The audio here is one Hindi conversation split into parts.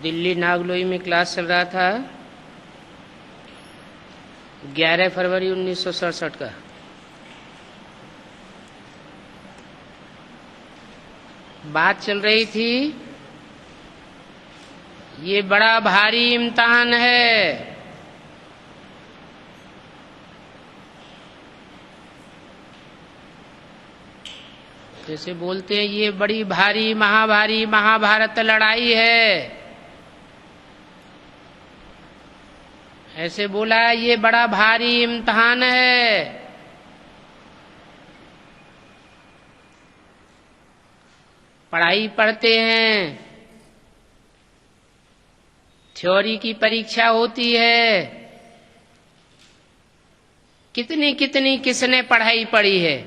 दिल्ली नागलोई में क्लास चल रहा था 11 फरवरी 1967 का। बात चल रही थी ये बड़ा भारी इम्तिहान है। जैसे बोलते हैं ये बड़ी भारी महाभारी महाभारत लड़ाई है, ऐसे बोला ये बड़ा भारी इम्तिहान है। पढ़ाई पढ़ते हैं, थ्योरी की परीक्षा होती है, कितनी कितनी किसने पढ़ाई पढ़ी है,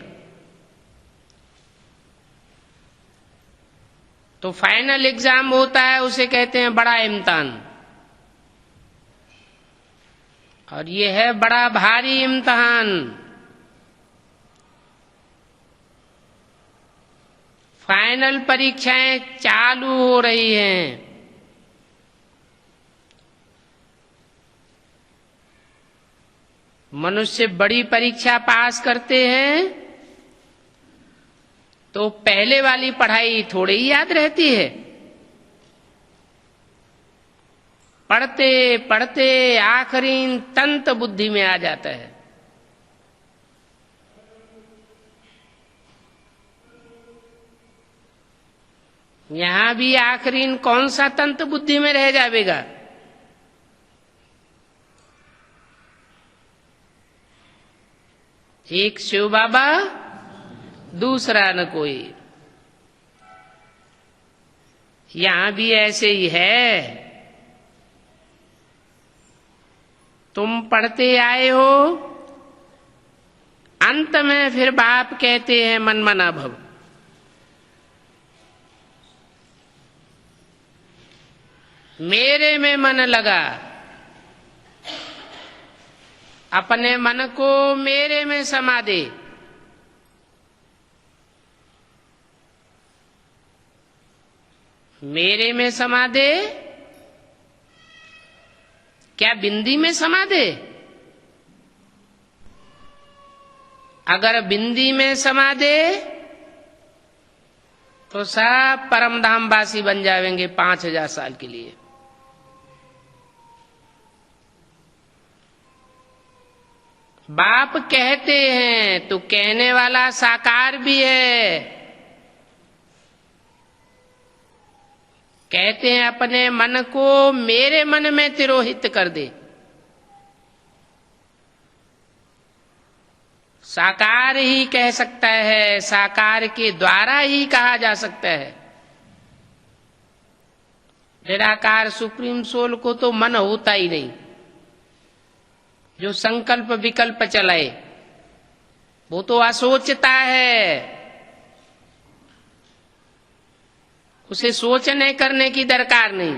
तो फाइनल एग्जाम होता है उसे कहते हैं बड़ा इम्तिहान। और ये है बड़ा भारी इम्तिहान। फाइनल परीक्षाएं चालू हो रही हैं। मनुष्य बड़ी परीक्षा पास करते हैं तो पहले वाली पढ़ाई थोड़ी ही याद रहती है। पढ़ते पढ़ते आखिरी तंत बुद्धि में आ जाता है। यहां भी आखिरी कौन सा तंत बुद्धि में रह जाएगा? एक शिव बाबा दूसरा न कोई। यहां भी ऐसे ही है। तुम पढ़ते आए हो, अंत में फिर बाप कहते हैं मन मना भव। मेरे में मन लगा, अपने मन को मेरे में समा दे। मेरे में समा दे, क्या बिंदी में समा दे? अगर बिंदी में समा दे तो सब परमधाम वासी बन जाएंगे 5000 साल के लिए। बाप कहते हैं तो कहने वाला साकार भी है। कहते हैं अपने मन को मेरे मन में तिरोहित कर दे। साकार ही कह सकता है, साकार के द्वारा ही कहा जा सकता है। निराकार सुप्रीम सोल को तो मन होता ही नहीं। जो संकल्प विकल्प चलाए वो तो असोचता है। उसे सोचने करने की दरकार नहीं।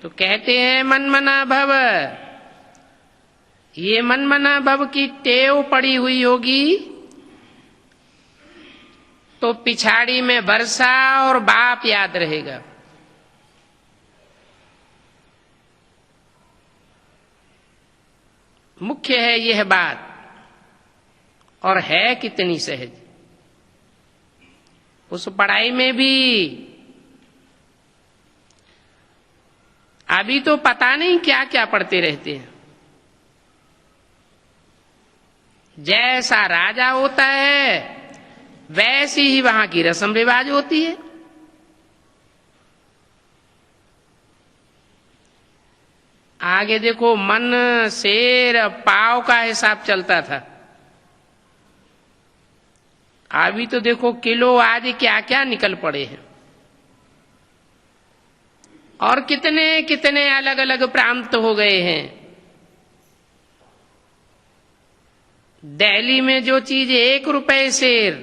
तो कहते हैं मन मना भव। ये मन मना भव की टेव पड़ी हुई होगी तो पिछाड़ी में वर्षा और बाप याद रहेगा। मुख्य है यह बात, और है कितनी सहज। उस पढ़ाई में भी अभी तो पता नहीं क्या क्या पढ़ते रहते हैं। जैसा राजा होता है वैसी ही वहां की रस्म रिवाज होती है। आगे देखो मन शेर पाव का हिसाब चलता था। अभी तो देखो किलो आदि क्या क्या निकल पड़े हैं। और कितने कितने अलग अलग प्रांत हो गए हैं। दिल्ली में जो चीज 1 रुपए शेर,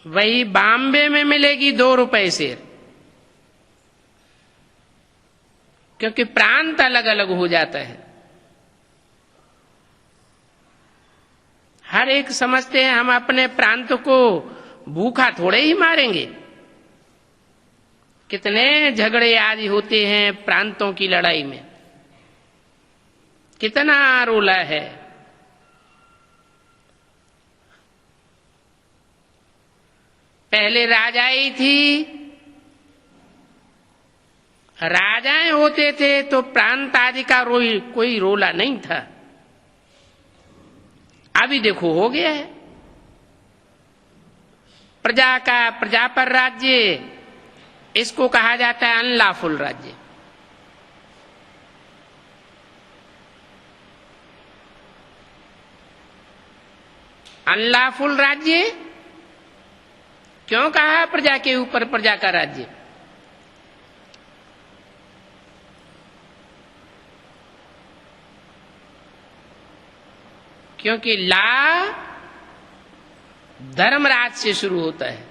वही बॉम्बे में मिलेगी 2 रुपए शेर। क्योंकि प्रांत अलग अलग हो जाता है। हर एक समझते हैं हम अपने प्रांत को भूखा थोड़े ही मारेंगे। कितने झगड़े आदि होते हैं प्रांतों की लड़ाई में, कितना रोला है। पहले राजाई थी, राजाएं होते थे तो प्रांत आदि का कोई रोला नहीं था। अभी देखो हो गया है, प्रजा का प्रजा पर राज्य, इसको कहा जाता है अनलॉफुल राज्य। अनलॉफुल राज्य क्यों कहा प्रजा के ऊपर प्रजा का राज्य? क्योंकि ला धर्मराज से शुरू होता है।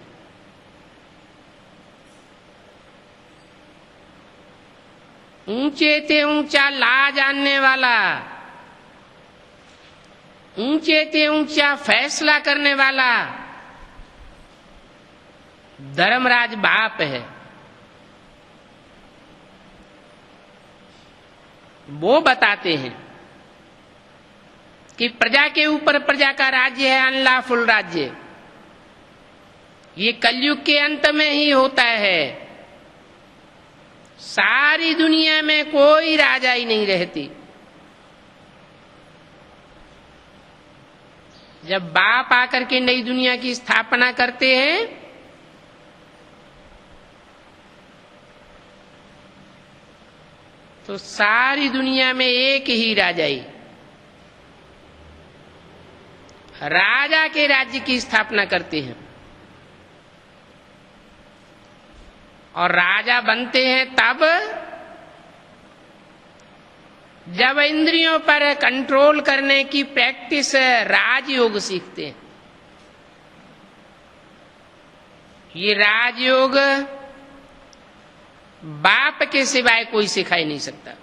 ऊंचे ते ऊंचा ला जानने वाला, ऊंचे ते ऊंचा फैसला करने वाला धर्मराज बाप है। वो बताते हैं कि प्रजा के ऊपर प्रजा का राज्य है अनलॉफुल राज्य। ये कलयुग के अंत में ही होता है। सारी दुनिया में कोई राजा ही नहीं रहती। जब बाप आकर के नई दुनिया की स्थापना करते हैं तो सारी दुनिया में एक ही राजाई, राजा के राज्य की स्थापना करते हैं। और राजा बनते हैं तब जब इंद्रियों पर कंट्रोल करने की प्रैक्टिस राजयोग सीखते हैं। ये राजयोग बाप के सिवाय कोई सिखा ही नहीं सकता।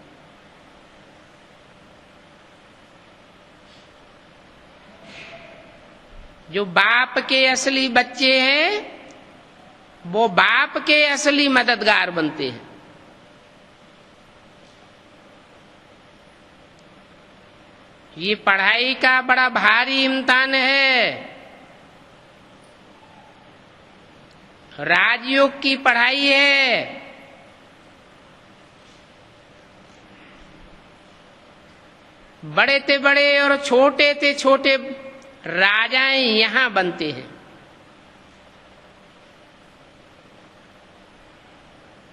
जो बाप के असली बच्चे हैं वो बाप के असली मददगार बनते हैं। ये पढ़ाई का बड़ा भारी इम्तिहान है। राजयोग की पढ़ाई है। बड़े ते बड़े और छोटे ते छोटे राजाएं यहां बनते हैं।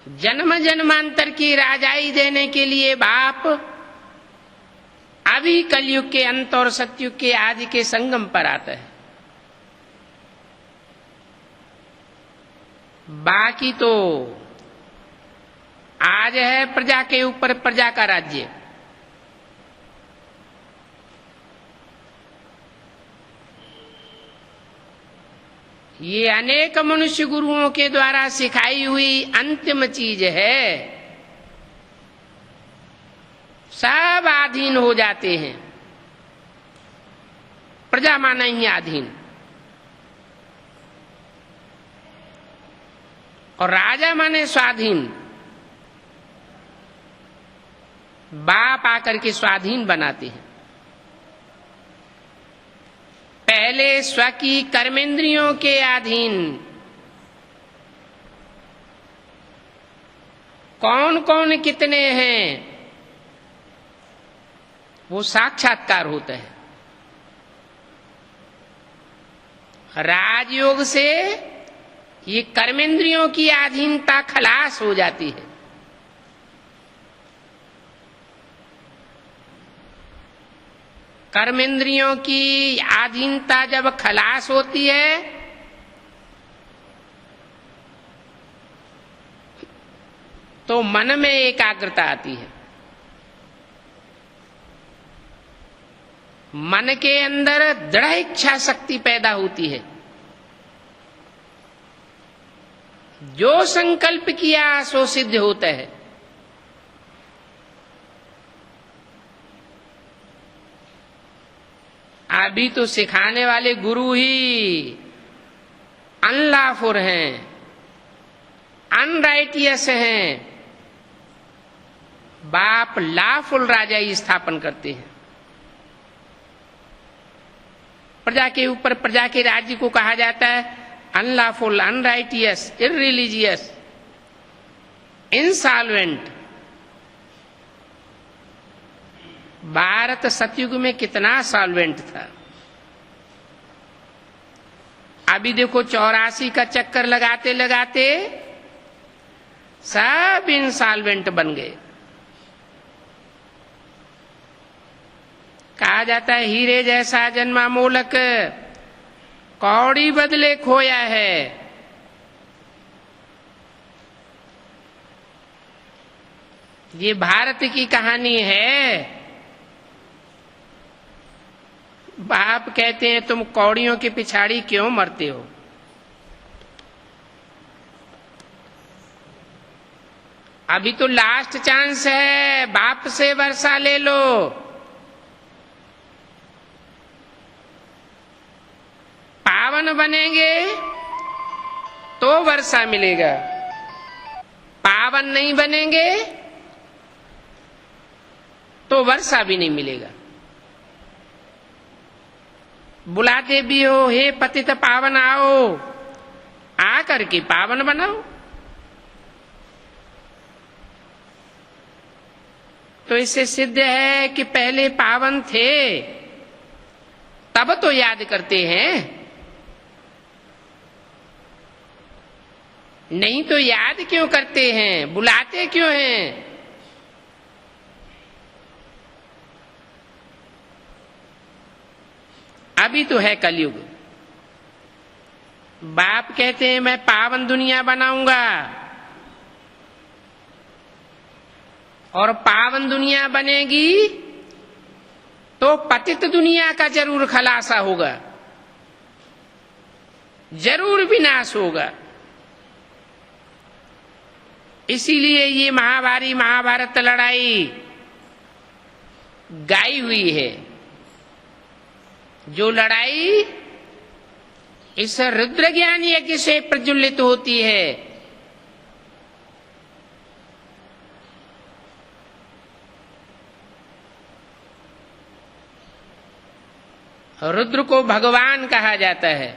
जन्म जन्मांतर की राजाई देने के लिए बाप अभी कलयुग के अंत और सतयुग के आदि के संगम पर आता है। बाकी तो आज है प्रजा के ऊपर प्रजा का राज्य। ये अनेक मनुष्य गुरुओं के द्वारा सिखाई हुई अंतिम चीज है। सब अधीन हो जाते हैं। प्रजा माना ही अधीन और राजा माने स्वाधीन। बाप आकर के स्वाधीन बनाते हैं। पहले स्व की कर्मेंद्रियों के अधीन। कौन कौन कितने हैं वो साक्षात्कार होता है। राजयोग से ये कर्मेंद्रियों की अधीनता खलास हो जाती है। कर्मेंद्रियों की अधीनता जब खलास होती है तो मन में एकाग्रता आती है। मन के अंदर दृढ़ इच्छा शक्ति पैदा होती है। जो संकल्प किया सो सिद्ध होता है। अभी तो सिखाने वाले गुरु ही अनलॉफुल हैं, अनराइटियस हैं। बाप लॉफुल राजाई स्थापन करते हैं। प्रजा के ऊपर प्रजा के राज्य को कहा जाता है अनलॉफुल, अनराइटियस, इररिलीजियस, इंसॉल्वेंट। भारत सतयुग में कितना सॉल्वेंट था। अभी देखो 84 का चक्कर लगाते लगाते सब इंसॉल्वेंट बन गए। कहा जाता है हीरे जैसा जन्मा मोलक, कौड़ी बदले खोया है। ये भारत की कहानी है। बाप कहते हैं तुम कौड़ियों की पिछाड़ी क्यों मरते हो। अभी तो लास्ट चांस है, बाप से वर्षा ले लो। पावन बनेंगे तो वर्षा मिलेगा, पावन नहीं बनेंगे तो वर्षा भी नहीं मिलेगा। बुलाते भी हो, हे पतित पावन आओ, आकर के पावन बनाओ। तो इससे सिद्ध है कि पहले पावन थे, तब तो याद करते हैं, नहीं तो याद क्यों करते हैं, बुलाते क्यों हैं। अभी तो है कलयुग। बाप कहते हैं मैं पावन दुनिया बनाऊंगा, और पावन दुनिया बनेगी तो पतित दुनिया का जरूर खलासा होगा, जरूर विनाश होगा। इसीलिए ये महाभारी महाभारत लड़ाई गाई हुई है। जो लड़ाई इस रुद्र ज्ञान यज्ञ से प्रज्वलित होती है। रुद्र को भगवान कहा जाता है।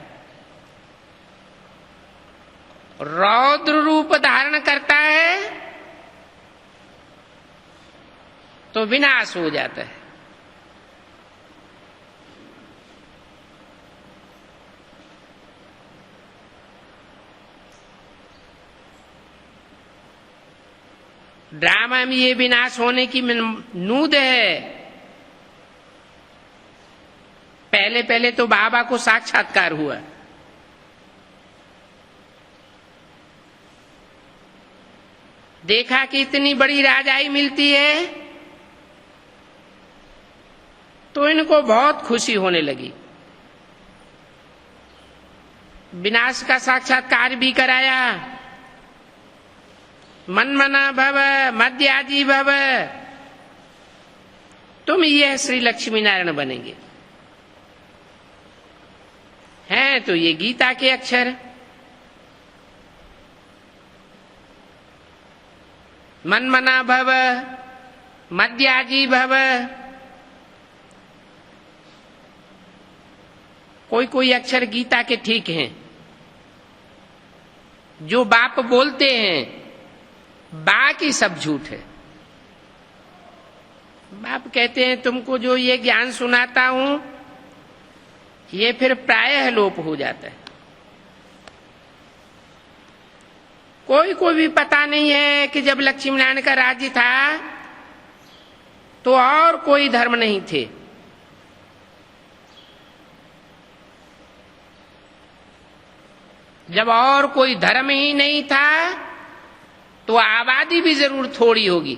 रौद्र रूप धारण करता है तो विनाश हो जाता है। ड्रामा में ये विनाश होने की नूद है। पहले पहले तो बाबा को साक्षात्कार हुआ, देखा कि इतनी बड़ी राजाई मिलती है तो इनको बहुत खुशी होने लगी। विनाश का साक्षात्कार भी कराया। मनमना भव, मध्याजी भव, तुम ये श्री लक्ष्मी नारायण बनेंगे। हैं तो ये गीता के अक्षर। मनमना भव, मध्याजी भव। कोई कोई अक्षर गीता के ठीक हैं। जो बाप बोलते हैं बाकी सब झूठ है। बाप कहते हैं तुमको जो ये ज्ञान सुनाता हूं ये फिर प्रायः लोप हो जाता है। कोई कोई भी पता नहीं है कि जब लक्ष्मी नारायण का राज्य था तो और कोई धर्म नहीं थे। जब और कोई धर्म ही नहीं था तो आबादी भी जरूर थोड़ी होगी।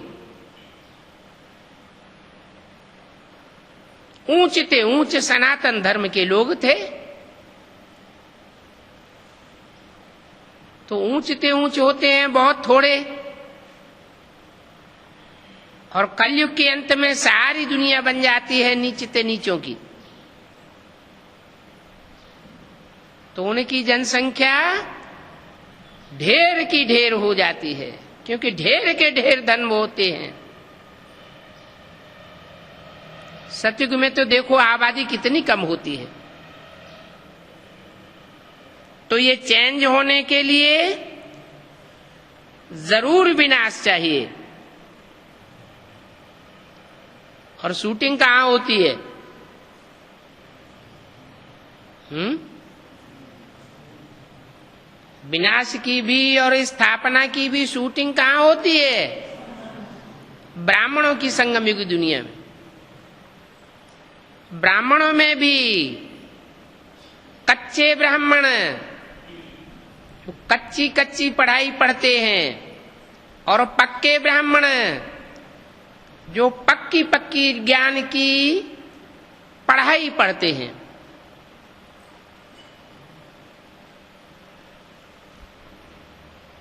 ऊंचते ऊंच सनातन धर्म के लोग थे तो ऊंचते ऊंच होते हैं बहुत थोड़े। और कलयुग के अंत में सारी दुनिया बन जाती है नीचते नीचों की। तो उनकी जनसंख्या ढेर की ढेर हो जाती है, क्योंकि ढेर के ढेर धन होते हैं। सतयुग में तो देखो आबादी कितनी कम होती है। तो ये चेंज होने के लिए जरूर विनाश चाहिए। और शूटिंग कहाँ होती है? विनाश की भी और स्थापना की भी शूटिंग कहाँ होती है? ब्राह्मणों की संगम युग दुनिया में। ब्राह्मणों में भी कच्चे ब्राह्मण कच्ची कच्ची पढ़ाई पढ़ते हैं, और पक्के ब्राह्मण जो पक्की पक्की ज्ञान की पढ़ाई पढ़ते हैं।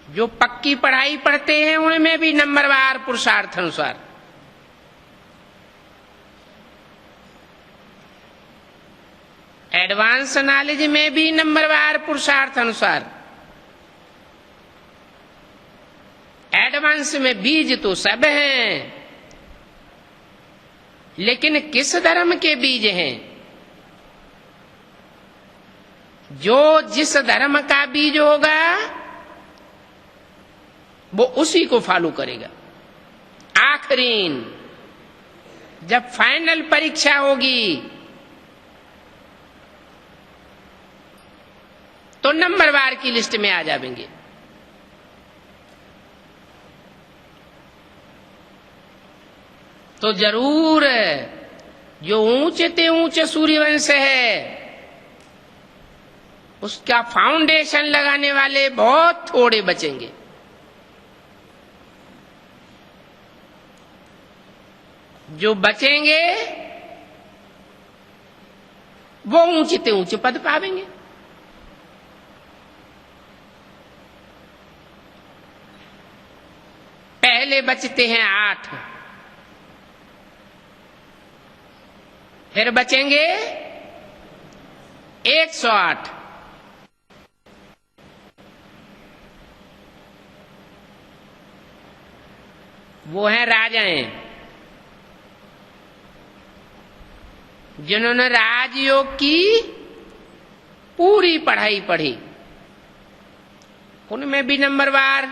जो पक्की पढ़ाई पढ़ते हैं उनमें भी नंबरवार पुरुषार्थ अनुसार। एडवांस नॉलेज में भी नंबरवार पुरुषार्थ अनुसार। एडवांस में बीज तो सब हैं, लेकिन किस धर्म के बीज हैं? जो जिस धर्म का बीज होगा वो उसी को फॉलो करेगा। आखिरीन जब फाइनल परीक्षा होगी तो नंबरवार की लिस्ट में आ जाएंगे। तो जरूर जो ऊंचे ते ऊंचे सूर्यवंश है उसका फाउंडेशन लगाने वाले बहुत थोड़े बचेंगे। जो बचेंगे वो ऊंचे ते ऊंचे पद पावेंगे। पहले बचते हैं 8, फिर बचेंगे 108। वो हैं राजाएं, जिन्होंने राजयोग की पूरी पढ़ाई पढ़ी। उनमें भी नंबरवार।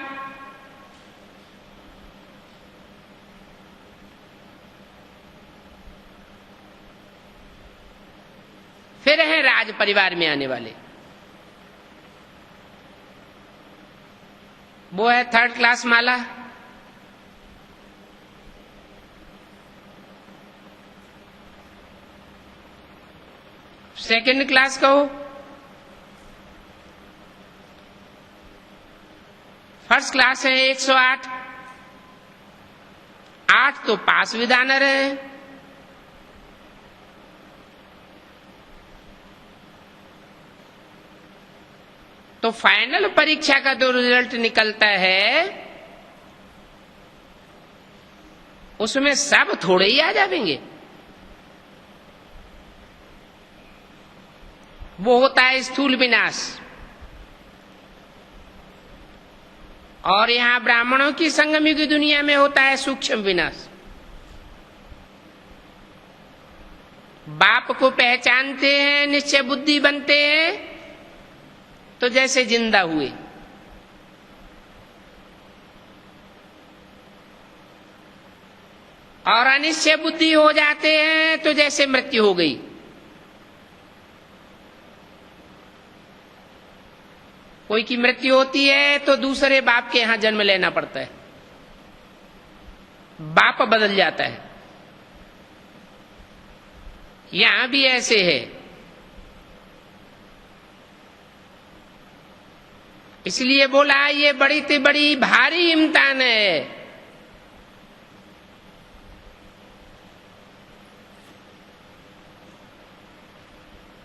फिर हैं राज परिवार में आने वाले, वो है 3rd क्लास माला। सेकंड क्लास कहो, फर्स्ट क्लास है 108। 8 तो पास विधानर है। तो फाइनल परीक्षा का जो रिजल्ट निकलता है उसमें सब थोड़े ही आ जाएंगे। वो होता है स्थूल विनाश। और यहां ब्राह्मणों की संगम युग दुनिया में होता है सूक्ष्म विनाश। बाप को पहचानते हैं, निश्चय बुद्धि बनते हैं तो जैसे जिंदा हुए, और अनिश्चय बुद्धि हो जाते हैं तो जैसे मृत्यु हो गई। कोई की मृत्यु होती है तो दूसरे बाप के यहां जन्म लेना पड़ता है, बाप बदल जाता है। यहां भी ऐसे है। इसलिए बोला ये बड़ी से बड़ी भारी इम्तिहान है।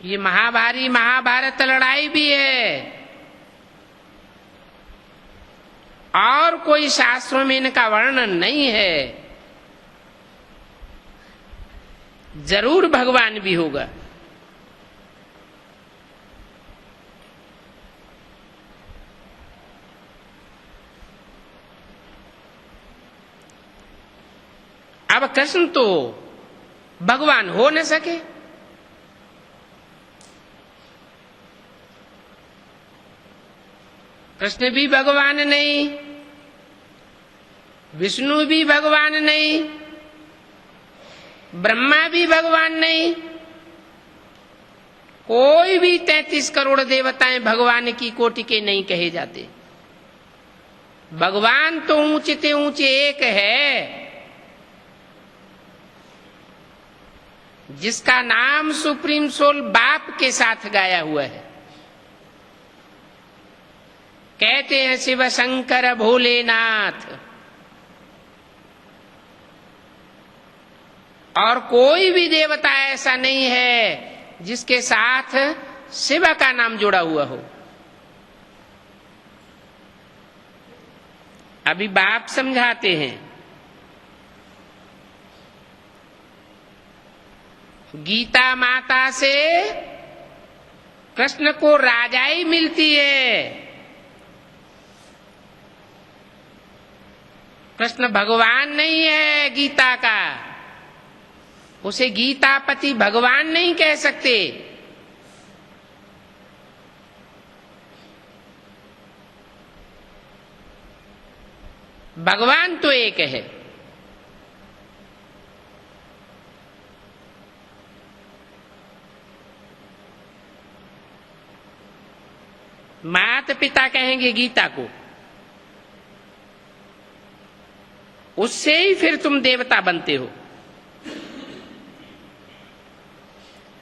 ये महाभारी महाभारत लड़ाई भी है, और कोई शास्त्रों में इनका वर्णन नहीं है। जरूर भगवान भी होगा। अब कृष्ण तो भगवान हो न सके। कृष्ण भी भगवान नहीं, विष्णु भी भगवान नहीं, ब्रह्मा भी भगवान नहीं, कोई भी 33 करोड़ देवताएं भगवान की कोटि के नहीं कहे जाते। भगवान तो ऊंचे से ऊंचे एक है, जिसका नाम सुप्रीम सोल बाप के साथ गाया हुआ है। कहते हैं शिव शंकर भोलेनाथ। और कोई भी देवता ऐसा नहीं है जिसके साथ शिव का नाम जुड़ा हुआ हो। अभी बाप समझाते हैं, गीता माता से कृष्ण को राजाई मिलती है। कृष्ण भगवान नहीं है गीता का, उसे गीतापति भगवान नहीं कह सकते। भगवान तो एक है। माता पिता कहेंगे गीता को, उससे ही फिर तुम देवता बनते हो।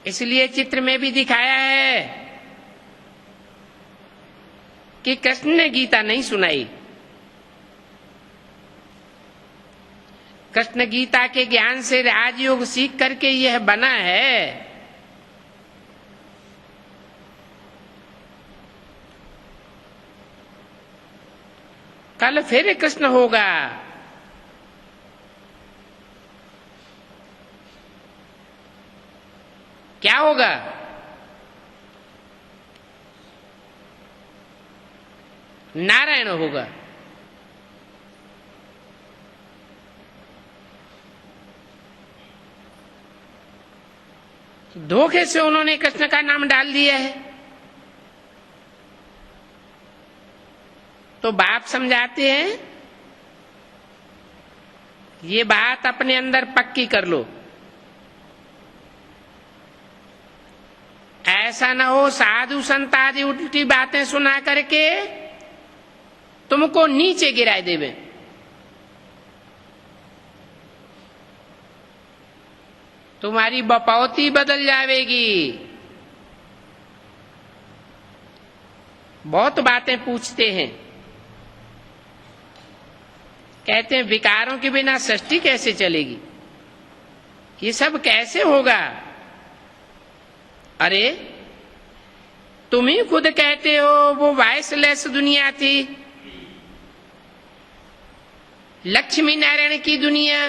इसलिए चित्र में भी दिखाया है कि कृष्ण ने गीता नहीं सुनाई। कृष्ण गीता के ज्ञान से राजयोग सीख करके यह बना है। कल फिर कृष्ण होगा। क्या होगा? नारायण होगा। धोखे से उन्होंने कृष्ण का नाम डाल दिया है। तो बाप समझाते हैं, ये बात अपने अंदर पक्की कर लो। ऐसा न हो साधु संत आदि उल्टी बातें सुना करके तुमको नीचे गिराए देवे। तुम्हारी बपौती बदल जाएगी। बहुत बातें पूछते हैं, कहते हैं विकारों के बिना सृष्टि कैसे चलेगी, ये सब कैसे होगा। अरे तुम ही खुद कहते हो वो वॉइसलेस दुनिया थी, लक्ष्मी नारायण की दुनिया,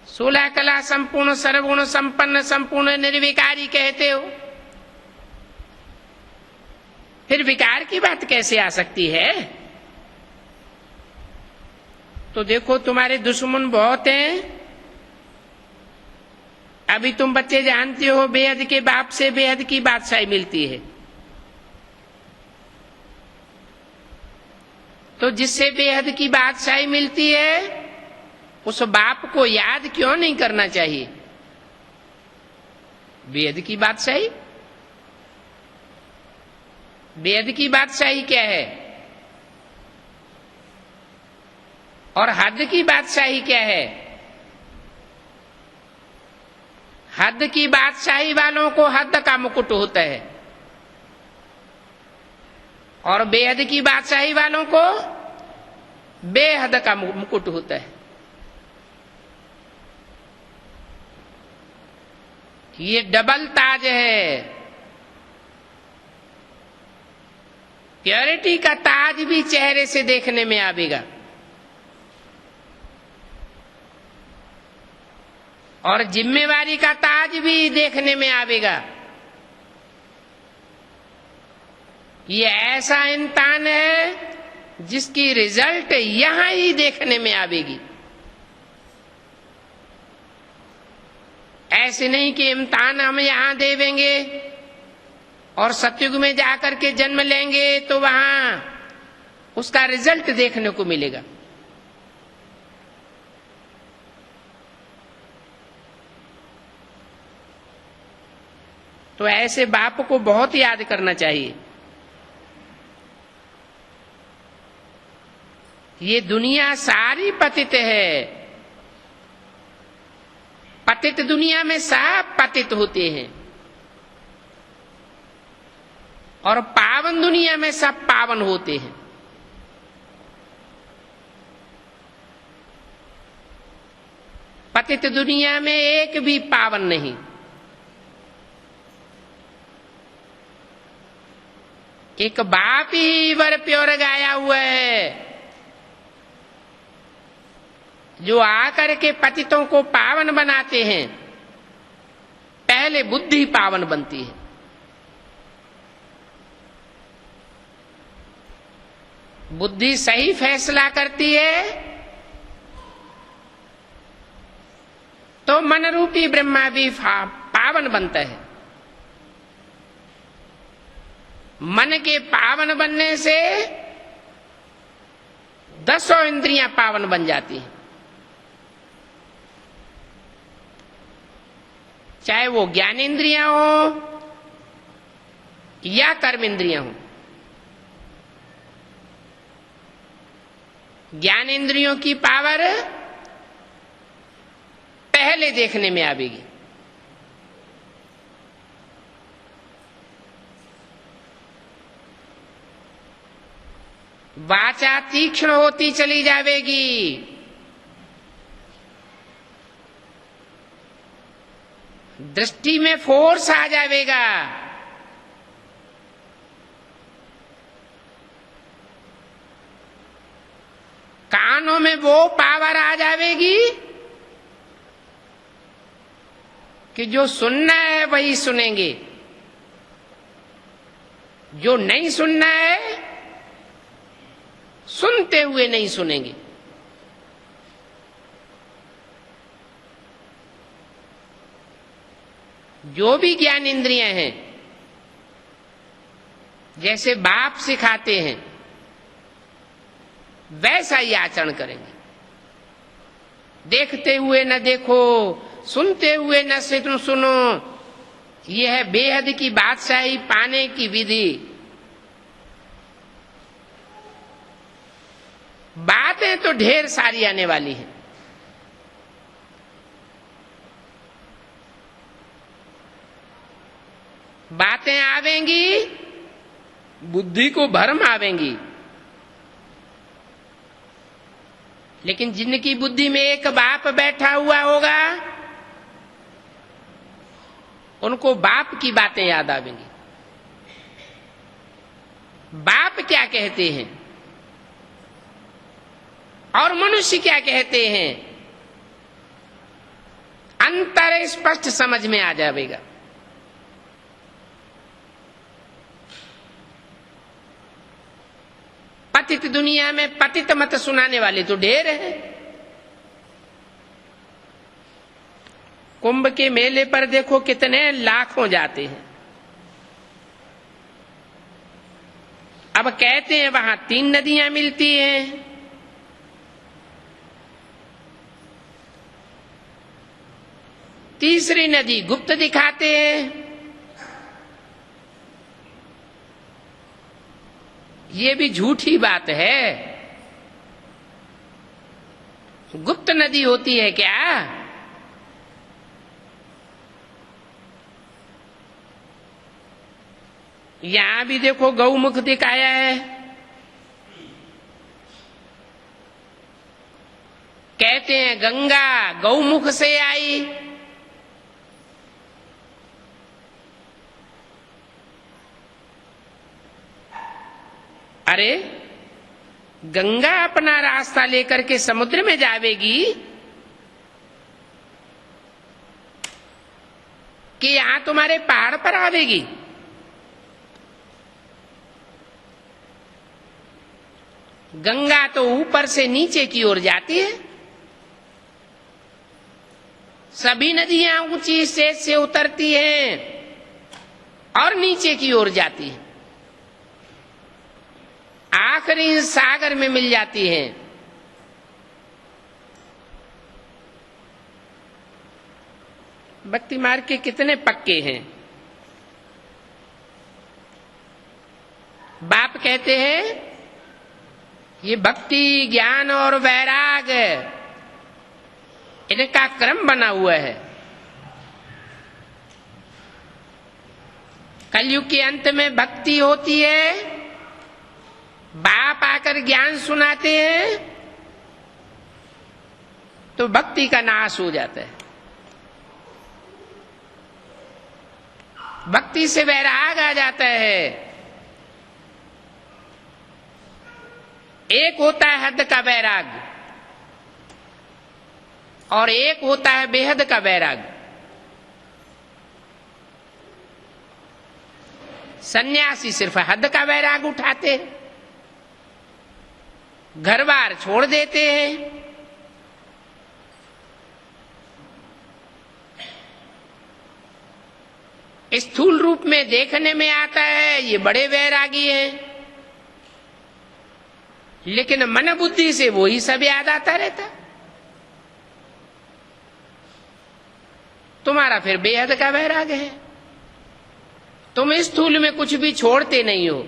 16 कला संपूर्ण सर्वगुण संपन्न संपूर्ण निर्विकारी कहते हो। फिर विकार की बात कैसे आ सकती है? तो देखो तुम्हारे दुश्मन बहुत हैं। अभी तुम बच्चे जानते हो बेहद के बाप से बेहद की बादशाही मिलती है। तो जिससे बेहद की बादशाही मिलती है उस बाप को याद क्यों नहीं करना चाहिए? बेहद की बादशाही, बेहद की बादशाही क्या है और हद की बादशाही क्या है? हद की बादशाही वालों को हद का मुकुट होता है और बेहद की बादशाही वालों को बेहद का मुकुट होता है। ये डबल ताज है। प्योरिटी का ताज भी चेहरे से देखने में आवेगा और जिम्मेवारी का ताज भी देखने में आवेगा। ये ऐसा इंसान है जिसकी रिजल्ट यहां ही देखने में आवेगी। ऐसे नहीं कि इम्तिहान हम यहां देवेंगे और सतयुग में जाकर के जन्म लेंगे तो वहां उसका रिजल्ट देखने को मिलेगा। तो ऐसे बाप को बहुत याद करना चाहिए। ये दुनिया सारी पतित है। पतित दुनिया में सब पतित होते हैं और पावन दुनिया में सब पावन होते हैं। पतित दुनिया में एक भी पावन नहीं। एक बाप ही वर प्योर गाया हुआ है जो आकर के पतितों को पावन बनाते हैं। पहले बुद्धि पावन बनती है। बुद्धि सही फैसला करती है तो मन रूपी ब्रह्मा भी पावन बनता है। मन के पावन बनने से 10 इंद्रियां पावन बन जाती हैं, चाहे वो ज्ञान इंद्रियां हो या कर्म इंद्रियां हो। ज्ञान इंद्रियों की पावर पहले देखने में आवेगी। वाचा तीक्ष्ण होती चली जाएगी। दृष्टि में फोर्स आ जाएगा। कानों में वो पावर आ जाएगी कि जो सुनना है वही सुनेंगे, जो नहीं सुनना है सुनते हुए नहीं सुनेंगे। जो भी ज्ञान इंद्रियां हैं जैसे बाप सिखाते हैं वैसा ही आचरण करेंगे। देखते हुए न देखो, सुनते हुए न सुनो, यह है बेहद की बादशाही पाने की विधि। बातें तो ढेर सारी आने वाली हैं। बातें आवेंगी, बुद्धि को भ्रम आवेंगी, लेकिन जिनकी बुद्धि में एक बाप बैठा हुआ होगा उनको बाप की बातें याद आवेंगी। बाप क्या कहते हैं और मनुष्य क्या कहते हैं, अंतर स्पष्ट समझ में आ जाएगा। पतित दुनिया में पतित मत सुनाने वाले तो ढेर हैं। कुंभ के मेले पर देखो कितने लाखों जाते हैं। अब कहते हैं वहां 3 नदियां मिलती हैं। तीसरी नदी गुप्त दिखाते हैं। ये भी झूठी बात है। गुप्त नदी होती है क्या? यहां भी देखो गौमुख दिखाया है। कहते हैं गंगा गौमुख से आई। अरे गंगा अपना रास्ता लेकर के समुद्र में जावेगी कि यहां तुम्हारे पहाड़ पर आवेगी? गंगा तो ऊपर से नीचे की ओर जाती है। सभी नदियां ऊंची स्टेज से उतरती हैं और नीचे की ओर जाती हैं, आखिरी सागर में मिल जाती हैं। भक्ति मार्ग के कितने पक्के हैं। बाप कहते हैं ये भक्ति, ज्ञान और वैराग इनका क्रम बना हुआ है। कलयुग के अंत में भक्ति होती है, बाप आकर ज्ञान सुनाते हैं तो भक्ति का नाश हो जाता है। भक्ति से वैराग आ जाता है। एक होता है हद का वैराग और एक होता है बेहद का वैराग। सन्यासी सिर्फ हद का वैराग उठाते हैं, घर बार छोड़ देते हैं। स्थूल रूप में देखने में आता है ये बड़े वैरागी हैं, लेकिन मन बुद्धि से वो ही सब याद आता रहता। तुम्हारा फिर बेहद का वैराग है। तुम स्थूल में कुछ भी छोड़ते नहीं हो,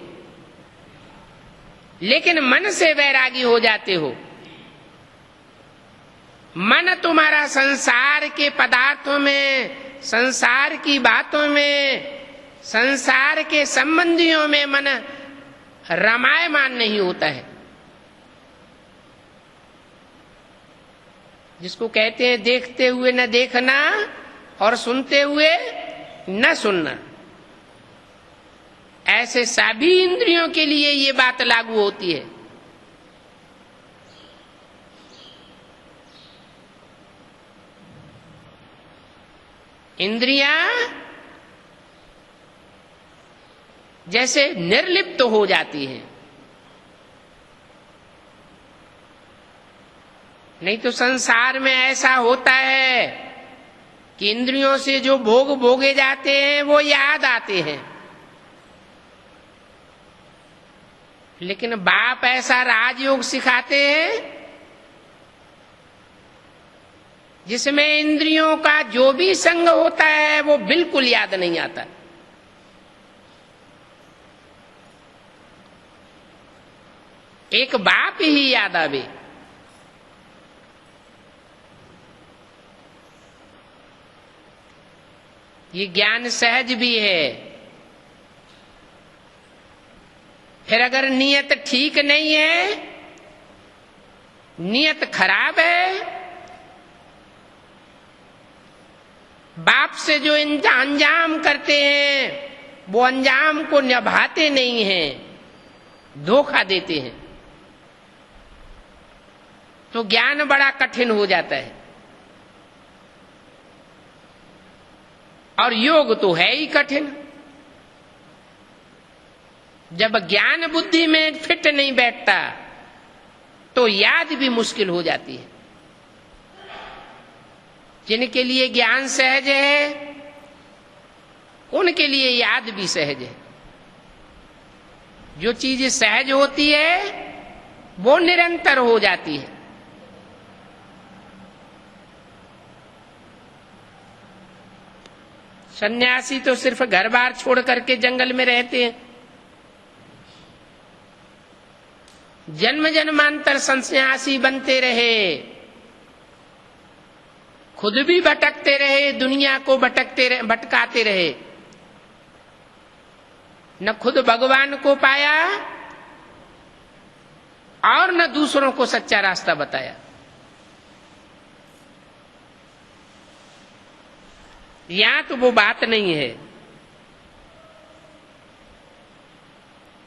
लेकिन मन से वैरागी हो जाते हो। मन तुम्हारा संसार के पदार्थों में, संसार की बातों में, संसार के संबंधियों में मन रमायमान नहीं होता है। जिसको कहते हैं देखते हुए न देखना और सुनते हुए न सुनना, ऐसे सभी इंद्रियों के लिए ये बात लागू होती है। इंद्रियां जैसे निर्लिप्त हो जाती हैं, नहीं तो संसार में ऐसा होता है कि इंद्रियों से जो भोग भोगे जाते हैं वो याद आते हैं, लेकिन बाप ऐसा राजयोग सिखाते हैं जिसमें इंद्रियों का जो भी संग होता है वो बिल्कुल याद नहीं आता। एक बाप ही याद आवे। ये ज्ञान सहज भी है। फिर अगर नियत ठीक नहीं है, नियत खराब है, बाप से जो अंजाम करते हैं वो अंजाम को निभाते नहीं हैं, धोखा देते हैं, तो ज्ञान बड़ा कठिन हो जाता है। और योग तो है ही कठिन। जब ज्ञान बुद्धि में फिट नहीं बैठता तो याद भी मुश्किल हो जाती है। जिनके लिए ज्ञान सहज है उनके लिए याद भी सहज है। जो चीज सहज होती है वो निरंतर हो जाती है। सन्यासी तो सिर्फ घर बार छोड़ करके जंगल में रहते हैं, जन्म जन्मांतर सन्यासी बनते रहे, खुद भी भटकते रहे, दुनिया को भटकाते रहे, न खुद भगवान को पाया और न दूसरों को सच्चा रास्ता बताया। यहां तो वो बात नहीं है।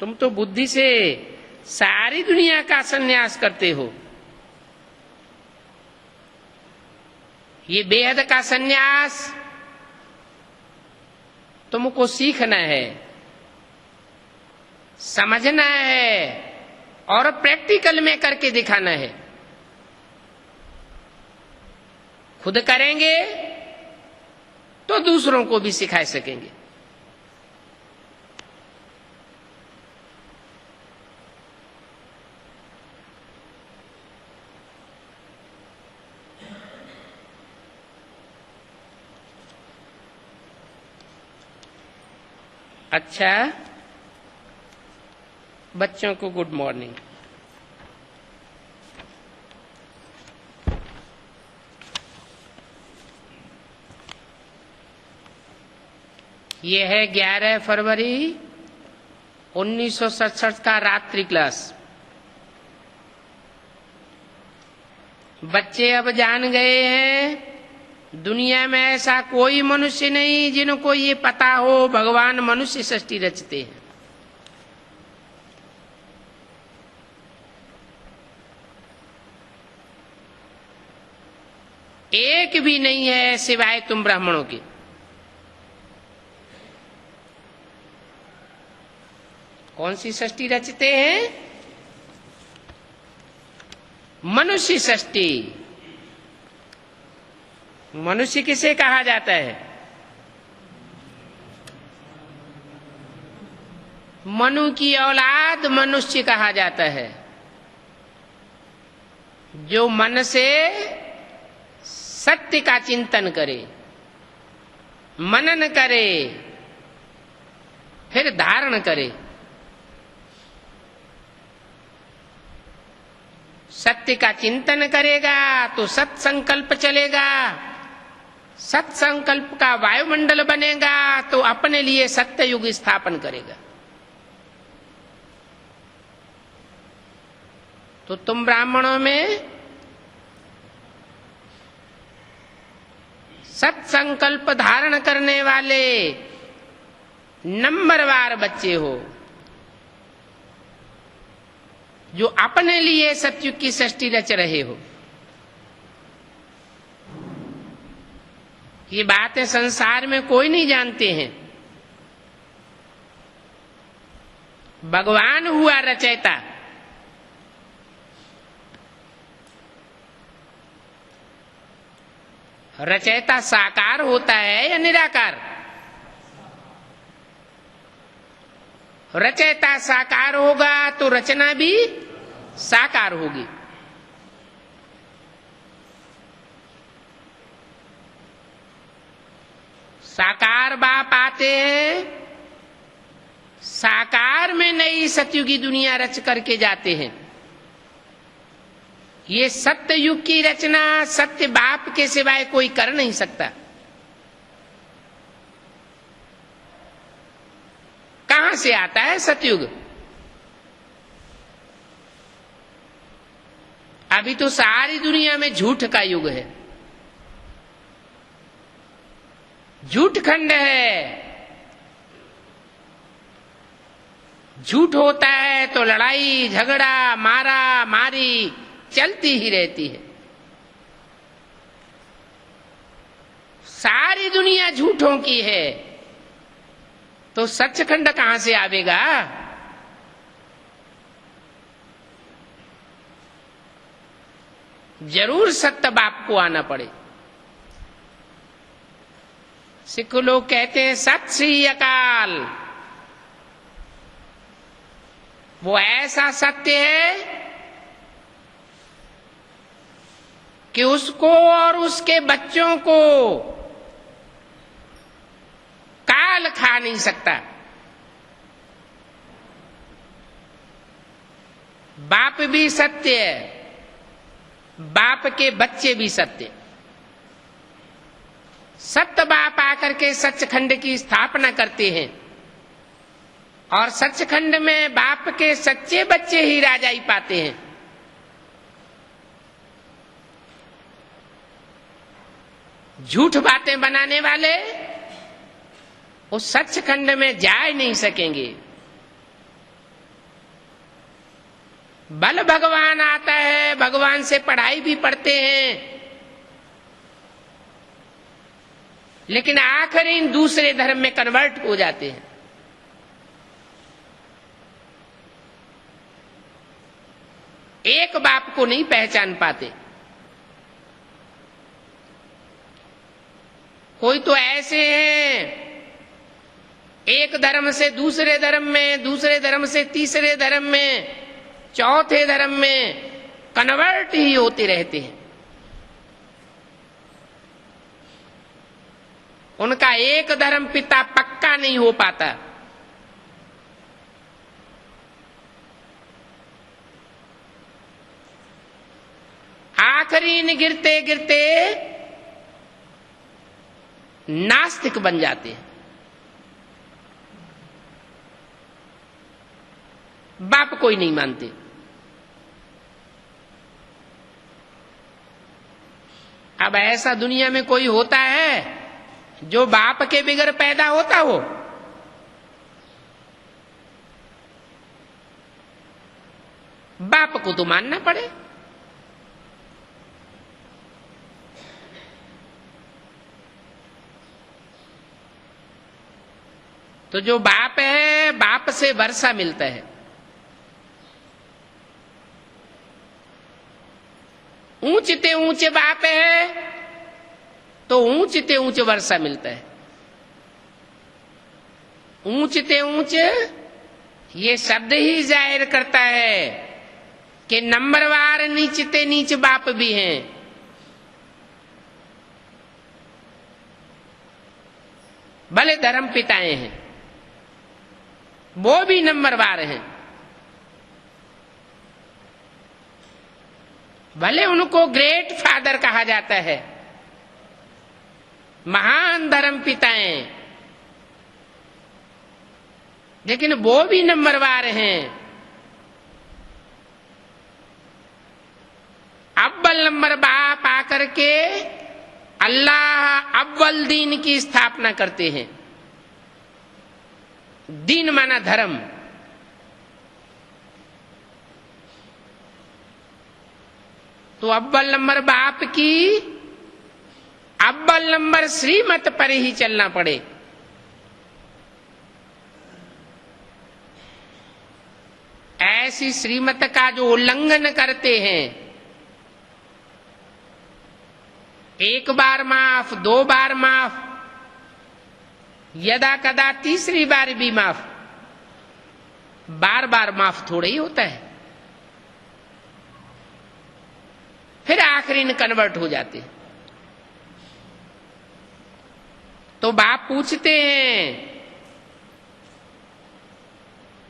तुम तो बुद्धि से सारी दुनिया का संन्यास करते हो। ये बेहद का संन्यास तुमको सीखना है, समझना है, और प्रैक्टिकल में करके दिखाना है। खुद करेंगे तो दूसरों को भी सिखा सकेंगे। अच्छा, बच्चों को गुड मॉर्निंग। ये है 11 फरवरी 1967 का रात्रि क्लास। बच्चे अब जान गए हैं दुनिया में ऐसा कोई मनुष्य नहीं जिनको ये पता हो भगवान मनुष्य सृष्टि रचते हैं। एक भी नहीं है सिवाय तुम ब्राह्मणों के। कौन सी सृष्टि रचते हैं? मनुष्य सृष्टि। मनुष्य किसे कहा जाता है? मनु की औलाद मनुष्य कहा जाता है। जो मन से सत्य का चिंतन करे, मनन करे, फिर धारण करे। सत्य का चिंतन करेगा तो सत्संकल्प चलेगा। सत्संकल्प का वायुमंडल बनेगा तो अपने लिए सत्य युग स्थापन करेगा। तो तुम ब्राह्मणों में सत्संकल्प धारण करने वाले नंबरवार बच्चे हो, जो अपने लिए सतयुग की सृष्टि रच रहे हो। ये बातें संसार में कोई नहीं जानते हैं। भगवान हुआ रचयिता। रचयिता साकार होता है या निराकार? रचयिता साकार होगा तो रचना भी साकार होगी। साकार बाप आते हैं, साकार में नई सतयुगी दुनिया रच करके जाते हैं। ये सत्य युग की रचना सत्य बाप के सिवाय कोई कर नहीं सकता। कहां से आता है सतयुग? अभी तो सारी दुनिया में झूठ का युग है, झूठ खंड है। झूठ होता है तो लड़ाई झगड़ा मारा मारी चलती ही रहती है। सारी दुनिया झूठों की है तो सचखंड कहां से आवेगा? जरूर सत्य बाप को आना पड़े। सिख लोग कहते हैं सत श्री अकाल। वो ऐसा सत्य है कि उसको और उसके बच्चों को काल खा नहीं सकता। बाप भी सत्य है, बाप के बच्चे भी सत्य। सत्य बाप आकर के सचखंड की स्थापना करते हैं और सचखंड में बाप के सच्चे बच्चे ही राजाई पाते हैं। झूठ बातें बनाने वाले उस सचखंड में जा नहीं सकेंगे। बल भगवान आता है, भगवान से पढ़ाई भी पढ़ते हैं, लेकिन आखिरी दूसरे धर्म में कन्वर्ट हो जाते हैं। एक बाप को नहीं पहचान पाते। कोई तो ऐसे हैं एक धर्म से दूसरे धर्म में, दूसरे धर्म से तीसरे धर्म में, चौथे धर्म में कन्वर्ट ही होते रहते हैं। उनका एक धर्म पिता पक्का नहीं हो पाता। आखिरी गिरते गिरते नास्तिक बन जाते हैं। बाप कोई नहीं मानते। अब ऐसा दुनिया में कोई होता है जो बाप के बिगर पैदा होता हो? बाप को तो मानना पड़े। तो जो बाप है, बाप से वर्षा मिलता है। ऊंचते ऊंचे बाप है तो ऊंचते ऊंचे वर्षा मिलता है। ऊंचते ऊंचे ये शब्द ही जाहिर करता है कि नंबरवार नीचते नीच बाप भी हैं। भले धर्म पिताएं हैं, वो भी नंबरवार हैं। भले उनको ग्रेट फादर कहा जाता है, महान धर्म पिताएं, लेकिन वो भी नंबरवार हैं। अव्वल नंबर बाप आकर के अल्लाह अव्वल दीन की स्थापना करते हैं। दीन माना धर्म। तो अव्वल नंबर बाप की अव्वल नंबर श्रीमत पर ही चलना पड़े। ऐसी श्रीमत का जो उल्लंघन करते हैं, एक बार माफ, दो बार माफ, यदा कदा तीसरी बार भी माफ, बार बार माफ थोड़ा ही होता है। फिर आखिरी में कन्वर्ट हो जाते हैं। तो बाप पूछते हैं,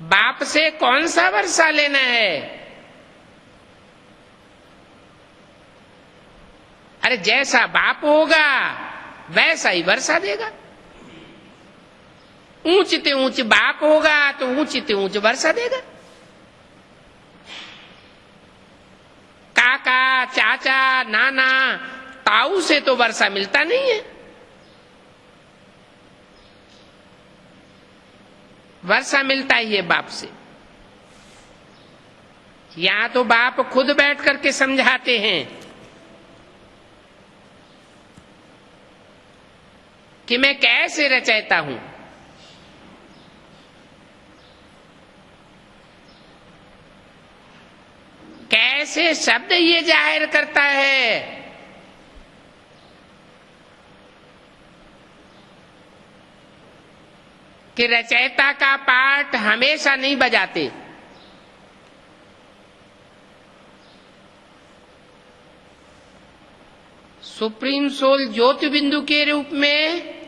बाप से कौन सा वर्षा लेना है? अरे जैसा बाप होगा वैसा ही वर्षा देगा। ऊंचते ऊंच बाप होगा तो ऊंचते ऊंच वर्षा देगा। काका, चाचा, नाना, ताऊ से तो वर्षा मिलता नहीं है। वर्षा मिलता ही है बाप से। यहां तो बाप खुद बैठ करके समझाते हैं कि मैं कैसे रचयिता हूं। कैसे शब्द ये जाहिर करता है कि रचयिता का पाठ हमेशा नहीं बजाते। सुप्रीम सोल ज्योति बिंदु के रूप में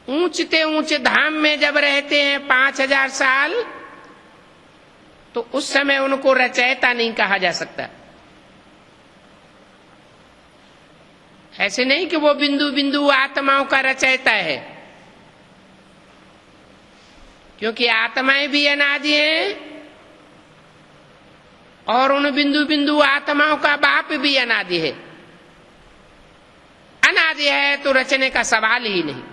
ऊंचते ऊंचे धाम में जब रहते हैं 5000 साल, तो उस समय उनको रचयिता नहीं कहा जा सकता। ऐसे नहीं कि वो बिंदु बिंदु आत्माओं का रचयिता है, क्योंकि आत्माएं भी अनादि हैं और उन बिंदु बिंदु आत्माओं का बाप भी अनादि है। अनादि है तो रचने का सवाल ही नहीं।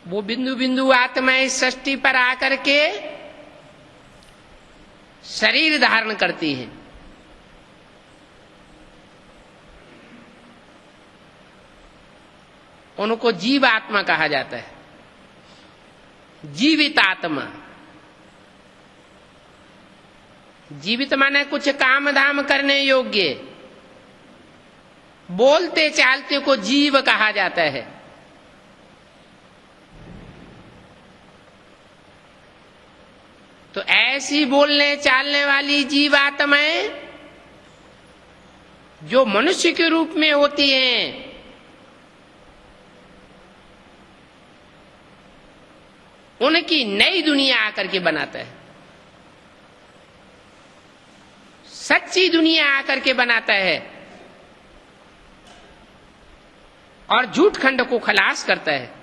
वो बिंदु बिंदु आत्माएं सृष्टि पर आकर के शरीर धारण करती हैं। उनको जीव आत्मा कहा जाता है, जीवित आत्मा। जीवित माने कुछ काम धाम करने योग्य, बोलते चालते को जीव कहा जाता है। तो ऐसी बोलने चालने वाली जीवात्माएं जो मनुष्य के रूप में होती हैं, उनकी नई दुनिया आकर के बनाता है, सच्ची दुनिया आकर के बनाता है और झूठ खंड को खलास करता है।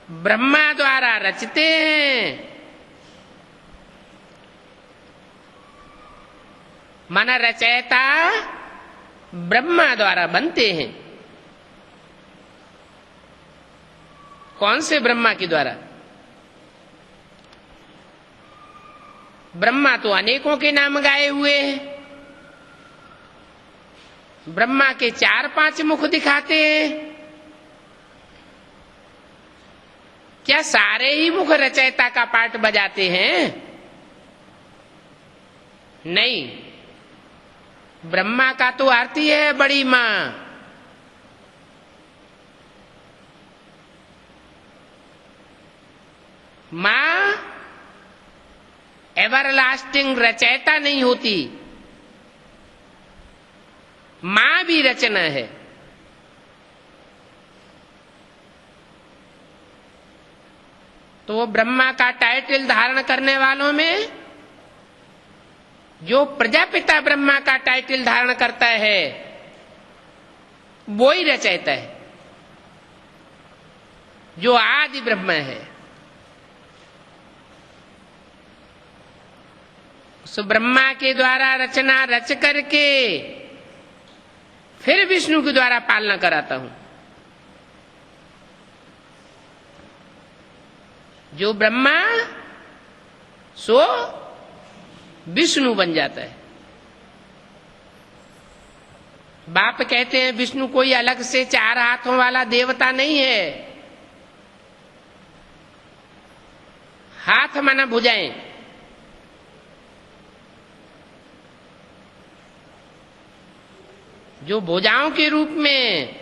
ब्रह्मा द्वारा रचते हैं, माना रचयिता ब्रह्मा द्वारा बनते हैं। कौन से ब्रह्मा के द्वारा? ब्रह्मा तो अनेकों के नाम गाए हुए हैं। ब्रह्मा के 4-5 मुख दिखाते हैं। क्या सारे ही मुख रचयिता का पार्ट बजाते हैं? नहीं, ब्रह्मा का तो आरती है बड़ी मां, मां एवरलास्टिंग रचयिता नहीं होती, मां भी रचना है। तो वो ब्रह्मा का टाइटल धारण करने वालों में जो प्रजापिता ब्रह्मा का टाइटल धारण करता है वो ही रचयिता है, जो आदि ब्रह्मा है। उस ब्रह्मा के द्वारा रचना रच करके फिर विष्णु के द्वारा पालना कराता हूं। जो ब्रह्मा सो विष्णु बन जाता है। बाप कहते हैं विष्णु कोई अलग से 4 हाथों वाला देवता नहीं है। हाथ माना भुजाएं, जो भुजाओं के रूप में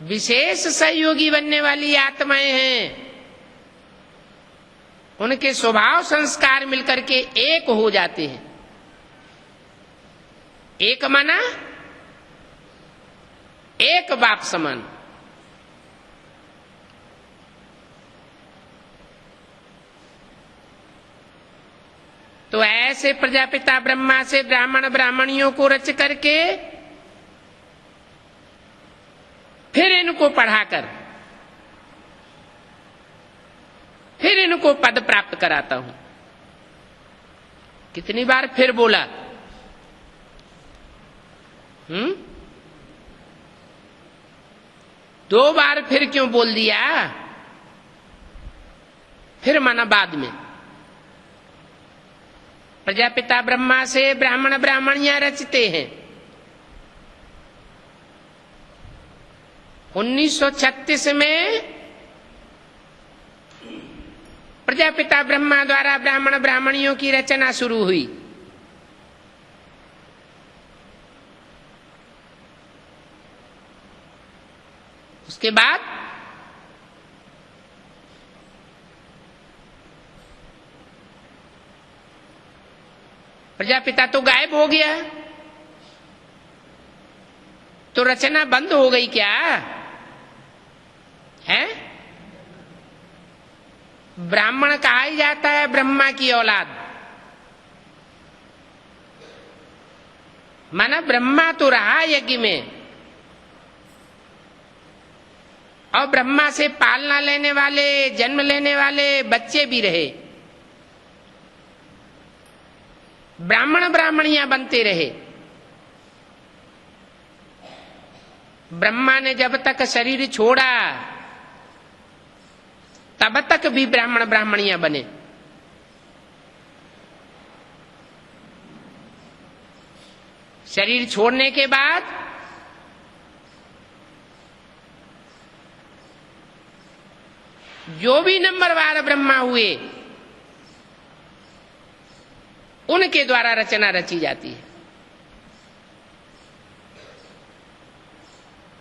विशेष सहयोगी बनने वाली आत्माएं हैं, उनके स्वभाव संस्कार मिलकर के एक हो जाते हैं। एक माना एक बाप समान। तो ऐसे प्रजापिता ब्रह्मा से ब्राह्मण ब्राह्मणियों को रच करके फिर इनको पढ़ाकर फिर इनको पद प्राप्त कराता हूं। कितनी बार फिर बोला? 2 बार फिर क्यों बोल दिया? फिर माना बाद में। प्रजापिता ब्रह्मा से ब्राह्मण ब्राह्मणियां रचते हैं। 1936 में प्रजापिता ब्रह्मा द्वारा ब्राह्मण ब्राह्मणियों की रचना शुरू हुई। उसके बाद प्रजापिता तो गायब हो गया, तो रचना बंद हो गई क्या है? ब्राह्मण कहा ही जाता है ब्रह्मा की औलाद। माना ब्रह्मा तो रहा यज्ञ में, और ब्रह्मा से पालना लेने वाले, जन्म लेने वाले बच्चे भी रहे। ब्राह्मण ब्राह्मणियां बनते रहे। ब्रह्मा ने जब तक शरीर छोड़ा तब तक भी ब्राह्मण ब्राह्मणियां बने। शरीर छोड़ने के बाद जो भी नंबरवार ब्रह्मा हुए उनके द्वारा रचना रची जाती है।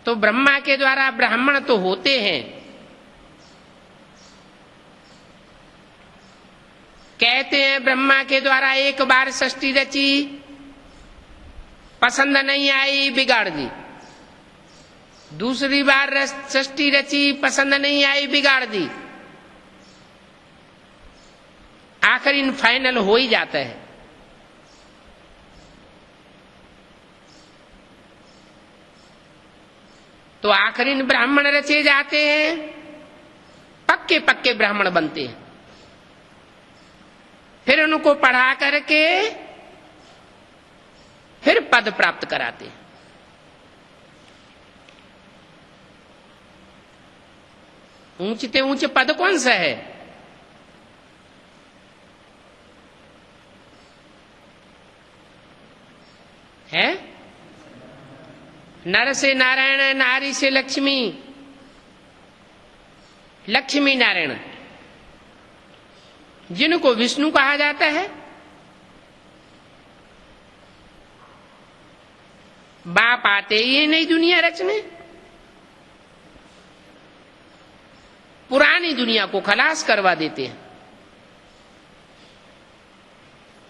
तो ब्रह्मा के द्वारा ब्राह्मण तो होते हैं, कहते हैं ब्रह्मा के द्वारा एक बार सृष्टि रची, पसंद नहीं आई, बिगाड़ दी। दूसरी बार सृष्टि रची, पसंद नहीं आई, बिगाड़ दी। आखिर इन फाइनल हो ही जाता है। तो आखिरी ब्राह्मण रचे जाते हैं, पक्के पक्के ब्राह्मण बनते हैं। फिर उनको पढ़ा करके फिर पद प्राप्त कराते हैं। ऊंचते ऊंचे पद कौन सा है? नर से नारायण, नारी से लक्ष्मी, लक्ष्मी नारायण, जिनको विष्णु कहा जाता है। बाप आते ही नई दुनिया रचने, पुरानी दुनिया को खलास करवा देते हैं,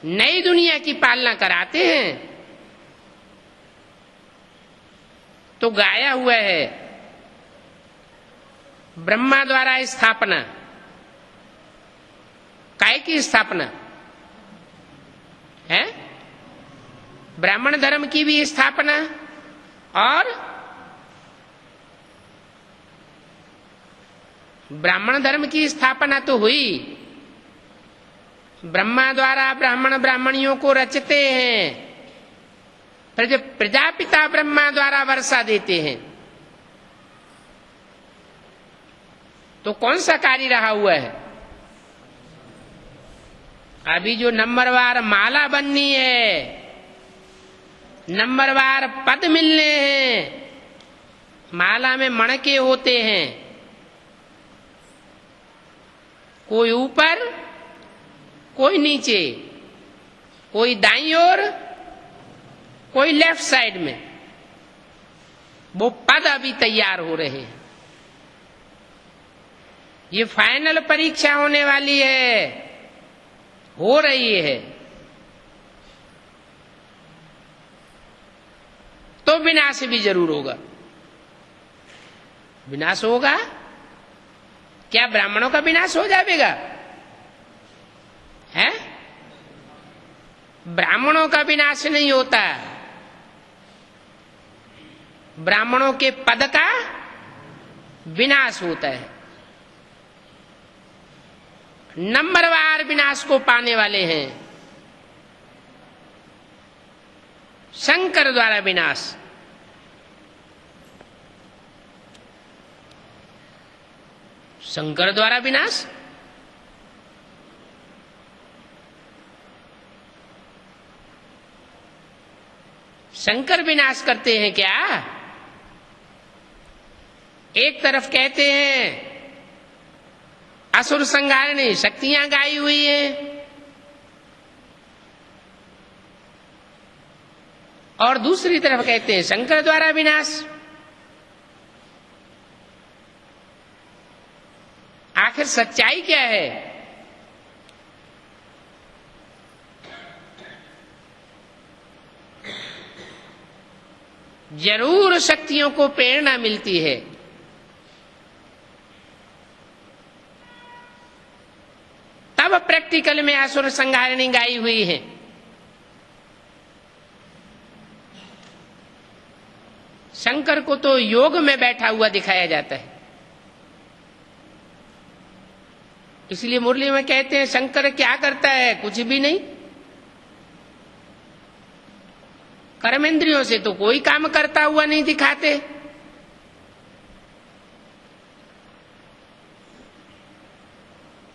नई दुनिया की पालना कराते हैं। तो गाया हुआ है ब्रह्मा द्वारा स्थापना। काय की स्थापना है? ब्राह्मण धर्म की भी स्थापना, और ब्राह्मण धर्म की स्थापना तो हुई, ब्रह्मा द्वारा ब्राह्मण ब्राह्मणियों को रचते हैं, प्रजापिता ब्रह्मा द्वारा वर्षा देते हैं। तो कौन सा कार्य रहा हुआ है? अभी जो नंबरवार माला बननी है, नंबरवार पद मिलने हैं, माला में मणके होते हैं, कोई ऊपर कोई नीचे, कोई दाईं ओर कोई लेफ्ट साइड में, वो पद अभी तैयार हो रहे हैं। ये फाइनल परीक्षा होने वाली है, हो रही है। तो विनाश भी जरूर होगा। विनाश होगा क्या? ब्राह्मणों का विनाश हो जाएगा? है? ब्राह्मणों का विनाश नहीं होता, ब्राह्मणों के पद का विनाश होता है। नंबरवार विनाश को पाने वाले हैं शंकर द्वारा विनाश। शंकर द्वारा विनाश, शंकर विनाश करते हैं क्या? एक तरफ कहते हैं असुर संहारिणी शक्तियां गाई हुई हैं, और दूसरी तरफ कहते हैं शंकर द्वारा विनाश। आखिर सच्चाई क्या है? जरूर शक्तियों को प्रेरणा मिलती है, तब प्रैक्टिकल में असुर संहारिणी गाई हुई है। शंकर को तो योग में बैठा हुआ दिखाया जाता है। इसलिए मुरली में कहते हैं शंकर क्या करता है? कुछ भी नहीं। कर्मेंद्रियों से तो कोई काम करता हुआ नहीं दिखाते।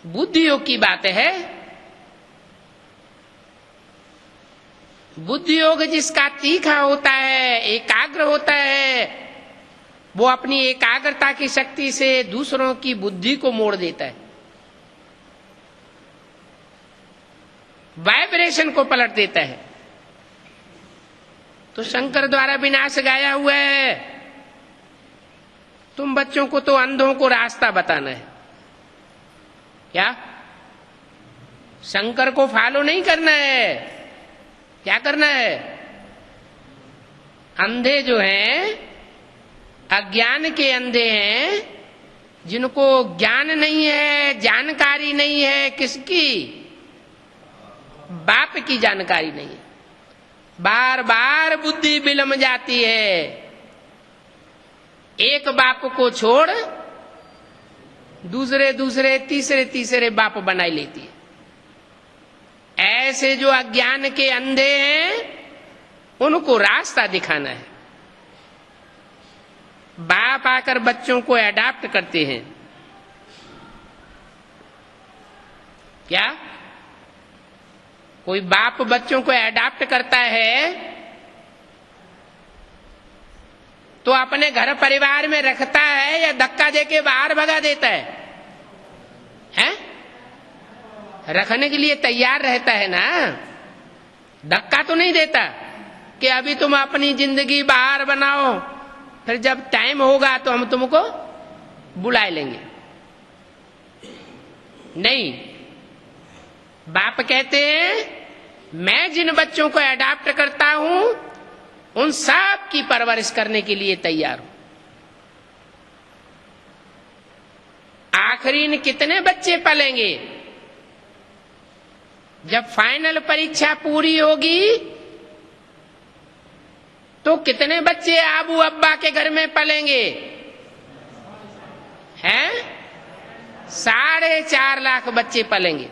बुद्धि योग की बात है। बुद्धि योग जिसका तीखा होता है, एकाग्र होता है, वो अपनी एकाग्रता की शक्ति से दूसरों की बुद्धि को मोड़ देता है, वाइब्रेशन को पलट देता है। तो शंकर द्वारा विनाश गाया हुआ है। तुम बच्चों को तो अंधों को रास्ता बताना है, क्या शंकर को फॉलो नहीं करना है? क्या करना है? अंधे जो हैं, अज्ञान के अंधे हैं, जिनको ज्ञान नहीं है, जानकारी नहीं है, किसकी? बाप की जानकारी नहीं है। बार बार बुद्धि बिलम जाती है, एक बाप को छोड़ दूसरे दूसरे तीसरे तीसरे बाप बनाई लेती है। ऐसे जो अज्ञान के अंधे हैं उनको रास्ता दिखाना है। बाप आकर बच्चों को अडॉप्ट करते हैं। क्या कोई बाप बच्चों को अडॉप्ट करता है तो अपने घर परिवार में रखता है या धक्का देके बाहर भगा देता है? हैं? रखने के लिए तैयार रहता है ना, धक्का तो नहीं देता कि अभी तुम अपनी जिंदगी बाहर बनाओ, फिर जब टाइम होगा तो हम तुमको बुला लेंगे। नहीं, बाप कहते हैं मैं जिन बच्चों को अडॉप्ट करता हूं उन सब की परवरिश करने के लिए तैयार हूं। आखिरी कितने बच्चे पलेंगे? जब फाइनल परीक्षा पूरी होगी तो कितने बच्चे आबू अब्बा के घर में पलेंगे? हैं? 4.5 लाख बच्चे पलेंगे।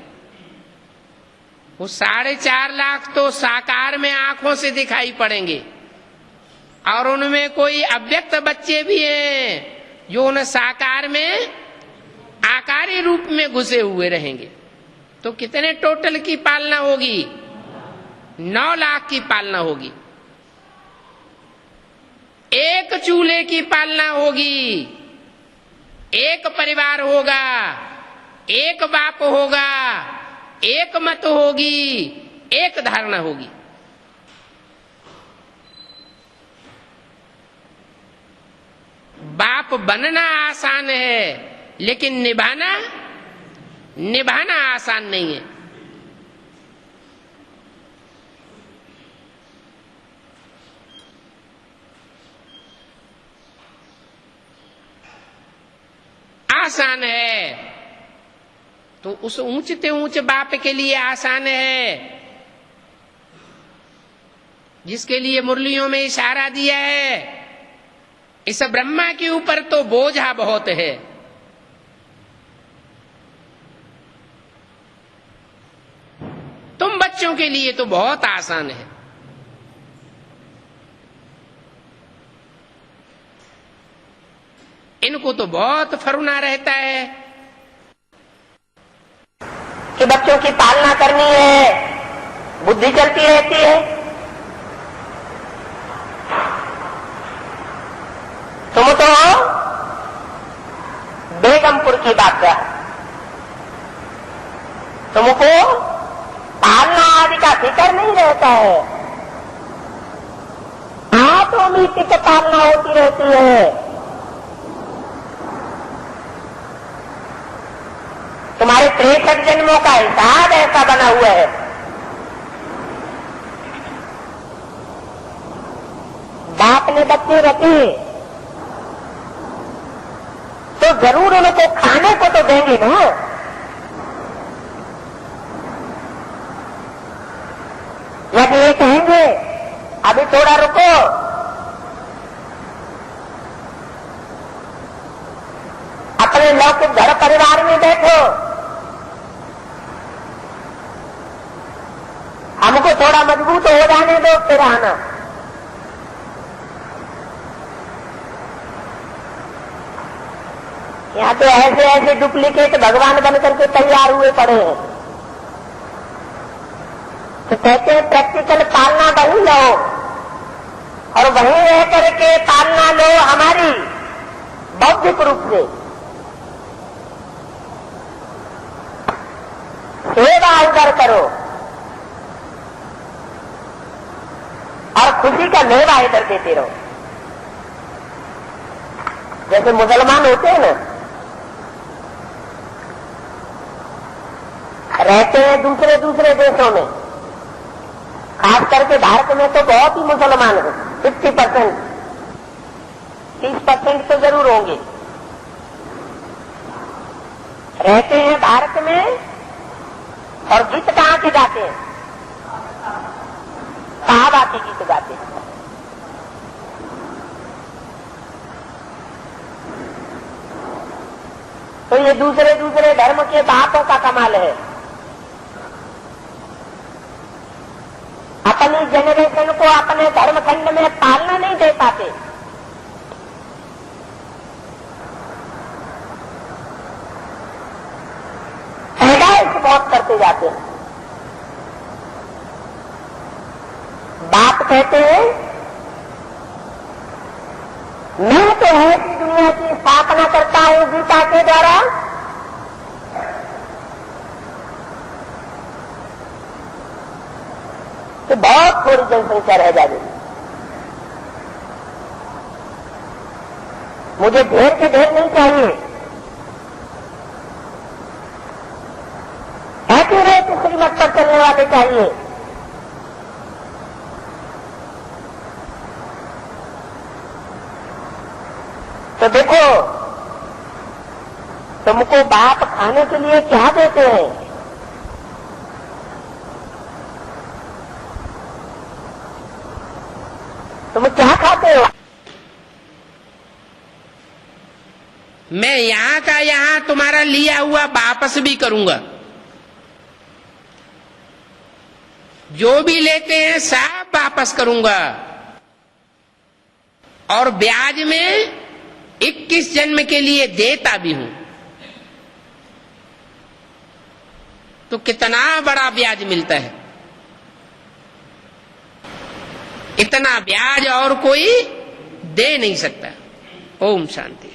वो 4.5 लाख तो साकार में आंखों से दिखाई पड़ेंगे, और उनमें कोई अव्यक्त बच्चे भी हैं जो उन साकार में आकारी रूप में घुसे हुए रहेंगे। तो कितने टोटल की पालना होगी? 9 लाख की पालना होगी। एक चूल्हे की पालना होगी, एक परिवार होगा, एक बाप होगा, एक मत होगी, एक धारणा होगी। बाप बनना आसान है, लेकिन निभाना आसान नहीं है। आसान है तो उस ऊंचते ऊंच बाप के लिए आसान है जिसके लिए मुरलियों में इशारा दिया है। इस ब्रह्मा के ऊपर तो बोझा बहुत है। तुम बच्चों के लिए तो बहुत आसान है। इनको तो बहुत फरुना रहता है कि बच्चों की पालना करनी है, बुद्धि चलती रहती है। तुम तो बेगमपुर की बात है, तुमको पालना आदि का फिक्र नहीं रहता है। ऑटोमेटिक पालना होती रहती है। तुम्हारे 63 जन्मों का हिसाब ऐसा बना हुआ है। बाप ने बच्चे रखे तो जरूर उनको खाने को तो देंगे ना। यदि ये कहेंगे अभी थोड़ा रुको, अपने लौकिक घर परिवार में बैठो, हमको थोड़ा मजबूत हो जाने दो फिर आना। यहाँ तो ऐसे ऐसे डुप्लीकेट भगवान बन करके तैयार हुए पड़े हैं। तो कहते हैं प्रैक्टिकल पालना वही लो और वहीं रह करके पालना लो हमारी, बौद्धिक रूप से सेवा उधर करो और खुशी का मेवा इधर देते रहो। जैसे मुसलमान होते हैं ना, रहते हैं दूसरे दूसरे देशों में, खास करके भारत में तो बहुत ही मुसलमान है, 50%, 30% तो जरूर होंगे। रहते हैं भारत में और गीत कहाँ के गाते हैं? साहबा के गीत गाते हैं। तो ये दूसरे दूसरे धर्म के बातों का कमाल है। अपनी जनरेशन को अपने धर्मखंड में पालना नहीं दे पाते। पैदाइश बहुत करते जाते हैं। बाप कहते हैं मैं तो ऐसी दुनिया की स्थापना करता हूं गीता के द्वारा तो बहुत थोड़ी जनसंख्या रह जाएगी। मुझे ढेर के ढेर नहीं चाहिए, एक्यूरेट श्रीमत पर चलने वाले चाहिए। तो देखो तुमको बाप खाने के लिए क्या देते हैं? तुम क्या खाते हो? मैं यहां का यहां तुम्हारा लिया हुआ वापस भी करूंगा। जो भी लेते हैं सब वापस करूंगा और ब्याज में 21 जन्म के लिए देता भी हूं। तो कितना बड़ा ब्याज मिलता है। इतना ब्याज और कोई दे नहीं सकता। ओम शांति।